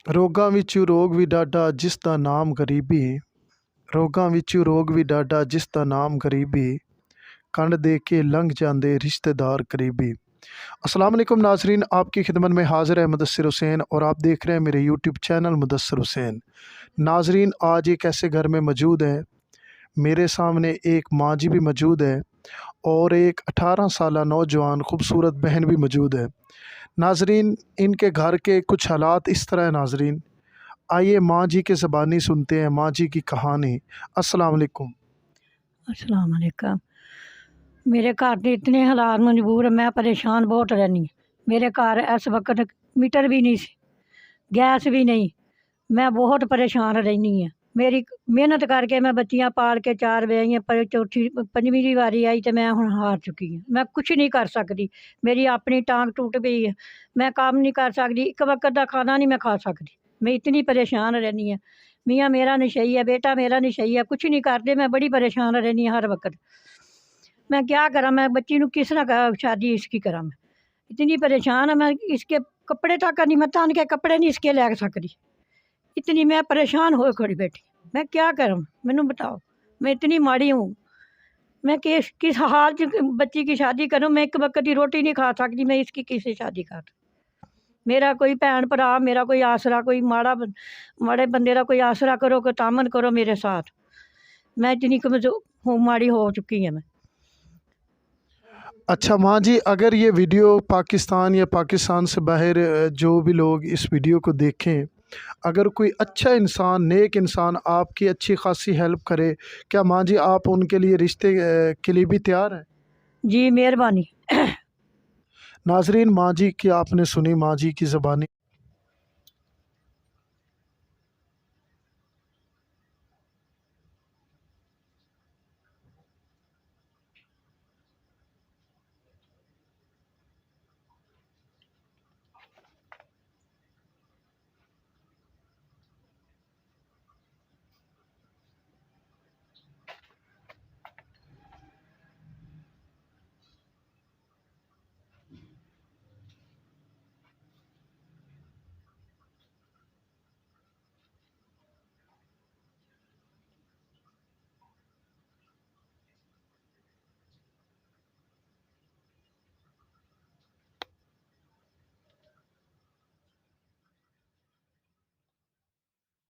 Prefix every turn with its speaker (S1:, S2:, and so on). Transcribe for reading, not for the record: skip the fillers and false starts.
S1: ਰੋਗਾਂ ਵਿੱਚੋਂ ਰੋਗ ਵੀ ਡਾਢਾ ਜਿਸ ਦਾ ਨਾਮ ਗਰੀਬੀ। ਰੋਗਾਂ ਵਿੱਚੋਂ ਰੋਗ ਵੀ ਡਾਢਾ ਜਿਸ ਦਾ ਨਾਮ गरीबी। कंड दे के लंघ जाते रिश्तेदार करीबी। अस्सलाम वालेकुम नाजरीन, आपकी खिदमत में हाज़िर है मुदस्सिर हुसैन और आप देख रहे हैं मेरे यूट्यूब चैनल मुदस्सिर हुसैन। नाजरीन, आज एक ऐसे घर में मौजूद है, मेरे सामने एक माँ जी भी मौजूद है और एक 18 साल नौजवान खूबसूरत बहन भी मौजूद है। नाजरीन, इनके घर के कुछ हालात इस तरह है। नाजरीन, आइए माँ जी के ज़बानी सुनते हैं माँ जी की कहानी। अस्सलाम वालेकुम।
S2: अस्सलाम वालेकुम। मेरे घर के इतने हालात मजबूर है, मैं परेशान बहुत रहनी हूँ। मेरे घर इस वक्त मीटर भी नहीं, गैस भी नहीं, मैं बहुत परेशान रहनी है। मेरी मेहनत करके मैं बच्चियां पाल के 4 ब्याही पर चौथी 5वीं वारी आई तो मैं हुण हार चुकी हूँ। मैं कुछ नहीं कर सकती, मेरी अपनी टांग टूट गई है, मैं काम नहीं कर सकती, एक वक्त का खाना नहीं मैं खा सकती। मैं इतनी परेशान रहनी है। मियाँ मेरा नशई है, बेटा मेरा नशई है, कुछ नहीं करते, मैं बड़ी परेशान रहनी है हर वक्त। मैं क्या करा, मैं बच्ची नूं किस तरह शादी इसकी करा। मैं इतनी परेशान है, मैं इसके कपड़े तक नहीं, मैं तन के कपड़े नहीं इसके लै सकती। इतनी मैं परेशान हो खड़ी बैठी। मैं क्या करूं, मैनू बताओ। मैं इतनी माड़ी हूँ, मैं किस हाल च बच्ची की शादी करूं। मैं एक वक्त की रोटी नहीं खा सकती, मैं इसकी किससे शादी कर। मेरा कोई भैन भरा, मेरा कोई आसरा, कोई माड़े बंदे का कोई आसरा करो, कोई तामन करो मेरे साथ। मैं इतनी कमजोर माड़ी हो चुकी है मैं।
S1: अच्छा माँ जी, अगर ये वीडियो पाकिस्तान या पाकिस्तान से बाहर जो भी लोग इस वीडियो को देखें, अगर कोई अच्छा इंसान, नेक इंसान आपकी अच्छी खासी हेल्प करे, क्या माँ जी आप उनके लिए रिश्ते के लिए भी तैयार हैं?
S2: जी मेहरबानी।
S1: नाजरीन, माँ जी की आपने सुनी, माँ जी की ज़बानी।